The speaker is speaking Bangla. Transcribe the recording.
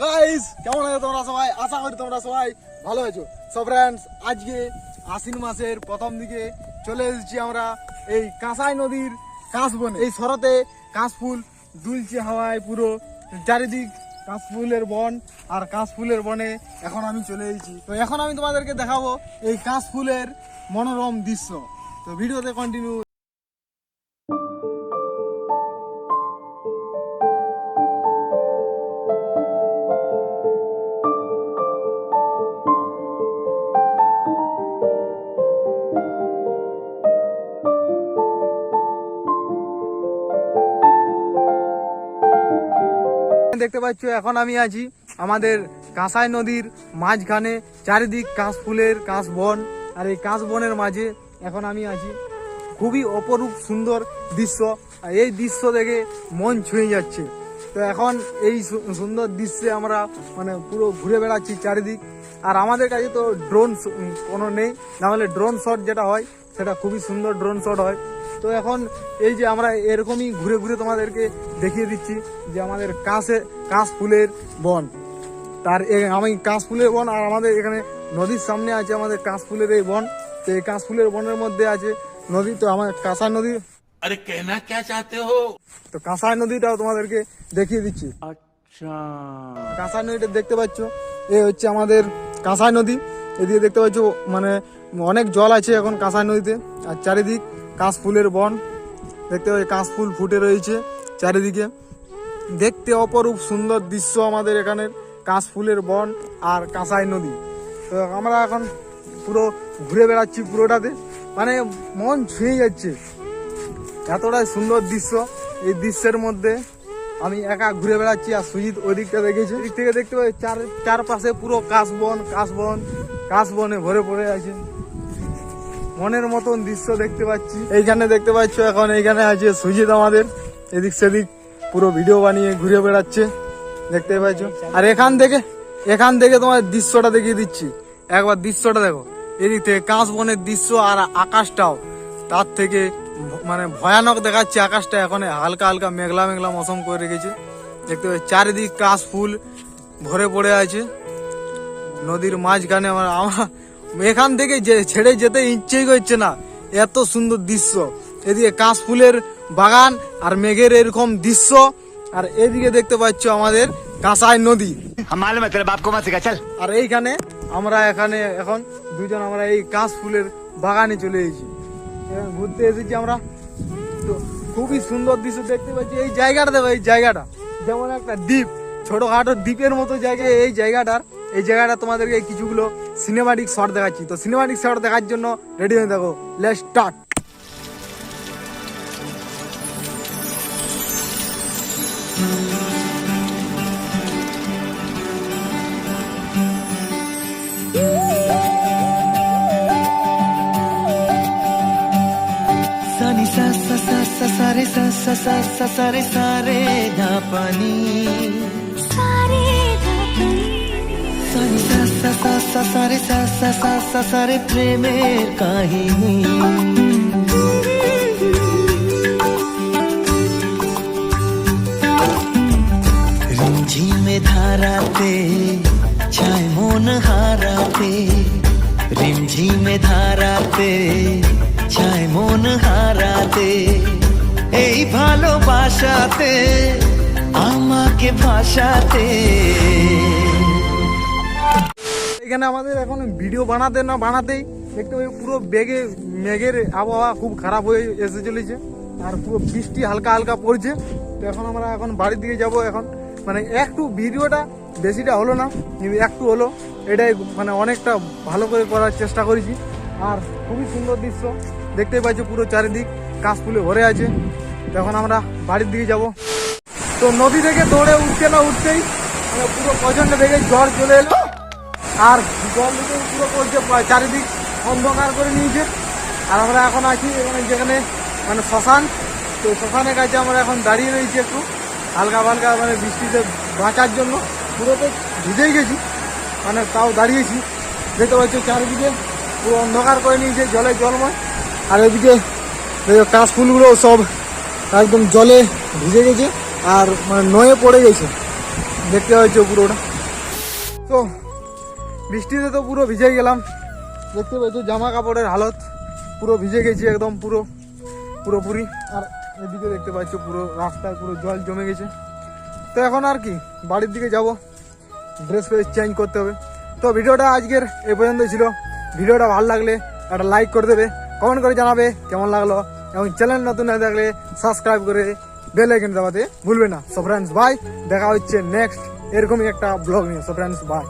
গাইস, কেমন আছো তোমরা সবাই? আশা করি তোমরা সবাই ভালো আছো। সো ফ্রেন্ডস, আজকে আশ্বিন মাসের প্রথম দিকে চলে এসেছি আমরা এই কাঁসাই নদীর কাশবনে। এই শরতে কাশফুল দুলছে হাওয়ায়, পুরো চারিদিক কাশফুলের বন। আর কাশফুলের বনে এখন আমি চলে এসেছি। তো এখন আমি তোমাদেরকে দেখাবো এই কাশফুলের মনোরম দৃশ্য। তো ভিডিওতে কন্টিনিউ। দেখতে পাচ্ছ এখন আমি আছি আমাদের কাঁসাই নদীর মাঝখানে, চারিদিক কাশফুলের কাশবন। আর এই কাশবনের মাঝে এখন আমি আছি। খুবই অপরূপ সুন্দর দৃশ্য, আর এই দৃশ্য দেখে মন ছুঁয়ে যাচ্ছে। তো এখন এই সুন্দর দৃশ্যে আমরা পুরো ঘুরে বেড়াচ্ছি চারিদিক। আর আমাদের কাছে তো ড্রোন কোনো নেই, না হলে ড্রোন শট যেটা হয় সেটা খুবই সুন্দর ড্রোন শট হয়। তো এখন এই যে আমরা এরকমই ঘুরে ঘুরে তোমাদেরকে দেখিয়ে দিচ্ছি যে আমাদের কাশফুলের বন। তার আমি কাশফুলের বন, আর আমাদের এখানে নদীর সামনে আছে আমাদের কাশফুলের এই বন। তো এই কাশফুলের বনের মধ্যে আছে নদী। তো আমার কাঁসাই নদী, अरे कहना क्या चाहते हो? তো কাঁসাই নদীটাও তোমাদেরকে দেখিয়ে দিচ্ছি। अच्छा, কাঁসাই নদীটা দেখতে পাচ্ছ, এই হচ্ছে আমাদের কাঁসাই নদী। এদিকে দেখতে পাচ্ছ অনেক জল আছে এখন কাঁসাই নদীতে। আর চারিদিক কাশফুলের বন দেখতে পাচ্ছি, কাশফুল ফুটে রয়েছে চারিদিকে। দেখতে অপরূপ সুন্দর দৃশ্য আমাদের এখানের কাশফুলের বন আর কাঁসাই নদী। তো আমরা এখন পুরো ঘুরে বেড়াচ্ছি পুরোটাতে, মন ছুঁয়ে যাচ্ছে, এতটাই সুন্দর দৃশ্য। এই দৃশ্যের মধ্যে আমি একা ঘুরে বেড়াচ্ছি, আর সুজিত ওই দিকটা দেখেছি। ওই দিক থেকে দেখতে পাই চারপাশে পুরো কাশবনে ভরে পড়ে আছে। মনের মতন দৃশ্য দেখতে পাচ্ছি। এইখানে দেখতে পাচ্ছ এখন এইখানে আছে সুজিত আমাদের, এদিক সেদিক পুরো ভিডিও বানিয়ে ঘুরে বেড়াচ্ছে, দেখতে পাচ্ছ। আর এখান থেকে তোমার দৃশ্যটা দেখিয়ে দিচ্ছি, একবার দৃশ্যটা দেখো। এদিক থেকে কাশবনের দৃশ্য, আর আকাশটাও তার থেকে ভয়ানক দেখাচ্ছে আকাশটা। এখন হালকা হালকা মেঘলা মেঘলা মৌসুম করে রেখেছে, দেখতে পাচ্ছি। চারিদিক কাশফুল ভরে পড়ে আছে নদীর মাঝখানে। আমরা এখান থেকে ছেড়ে যেতে ইচ্ছেই করছে না, এত সুন্দর দৃশ্য। এদিকে কাশফুলের বাগান আর মেঘের এরকম দৃশ্য, আর এদিকে দেখতে পাচ্ছ আমাদের কাঁসাই নদী। আর এইখানে আমরা এখন দুজন আমরা এই কাশফুলের বাগানে চলে এসেছি, ঘুরতে এসেছি আমরা। তো খুবই সুন্দর দৃশ্য দেখতে পাচ্ছি। এই জায়গাটা দেখো, এই জায়গাটা যেমন একটা দ্বীপ, ছোটখাটো দ্বীপের মতো জায়গায় এই জায়গাটা তোমাদেরকে কিছুগুলো সিনেমাটিক শট দেখাচ্ছি। তো সিনেমাটিক শট দেখার জন্য রেডি হয়ে থাকো, লেটস স্টার্ট। सानी सा सा सा सा सारे सा सा सा सा सारे सारे धा पानी सारे धा पानी सानी सा सा सा सा सारे सा सा सा सा सारे प्रेमेर काहिनी रिमझिमे धाराते छाय मन हाराते रिमझिमे धाराते চায় মন হারাতে এই ভালোবাসাতে আমাকে ভাষাতে। এখানে আমাদের এখন ভিডিও বানাতেই দেখতে পাই পুরো মেঘের আবহাওয়া খুব খারাপ হয়ে এসে চলেছে, আর পুরো বৃষ্টি হালকা হালকা পড়ছে। তো এখন বাড়ির দিকে যাব। এখন একটু ভিডিওটা বেশিটা হলো না, কিন্তু একটু হলো, এটাই অনেকটা ভালো করে করার চেষ্টা করেছি। আর খুবই সুন্দর দৃশ্য দেখতেই পাচ্ছ, পুরো চারিদিক কাশফুলে ভরে আছে। তখন আমরা বাড়ির দিকে যাব। তো নদী থেকে দৌড়ে উঠতেই পুরো প্রচন্ড দেখে ঝড় চলে এলো, আর জল দিকে পুরো পড়ছে, চারিদিক অন্ধকার করে নিয়েছে। আর আমরা এখন আছি যেখানে শ্মশান। তো শ্মশানের কাছে আমরা এখন দাঁড়িয়ে রয়েছি, একটু হালকা হালকা বৃষ্টিতে বাঁচার জন্য। পুরো তো ভিজেই গেছি, তাও দাঁড়িয়েছি। দেখতে পাচ্ছ চারিদিকে পুরো অন্ধকার করে নিয়েছে, জলময়। আর এদিকে কাশফুলগুলো সব একদম জলে ভিজে গেছে, আর নয়ে পড়ে গেছে। দেখতে পাচ্ছ পুরোটা। তো বৃষ্টিতে তো পুরো ভিজে গেলাম, দেখতে পাচ্ছ জামা কাপড়ের হালত পুরো ভিজে গেছি একদম পুরোপুরি। আর এদিকে দেখতে পাচ্ছ পুরো রাস্তায় পুরো জল জমে গেছে। তো এখন আর কি বাড়ির দিকে যাব, ড্রেস ফ্রেস চেঞ্জ করতে হবে। তো ভিডিওটা আজকের এই পর্যন্ত ছিল। ভিডিওটা ভালো লাগলে একটা লাইক করে দেবে, কমেন্ট করে জানাবে কেমন লাগলো, এবং চ্যানেল নতুন না থাকলে সাবস্ক্রাইব করে বেল আইকন দাবাতে ভুলবে না। সো ফ্রেন্ডস বাই, দেখা হচ্ছে নেক্সট এরকমই একটা ব্লগ নিয়ে। So friends by.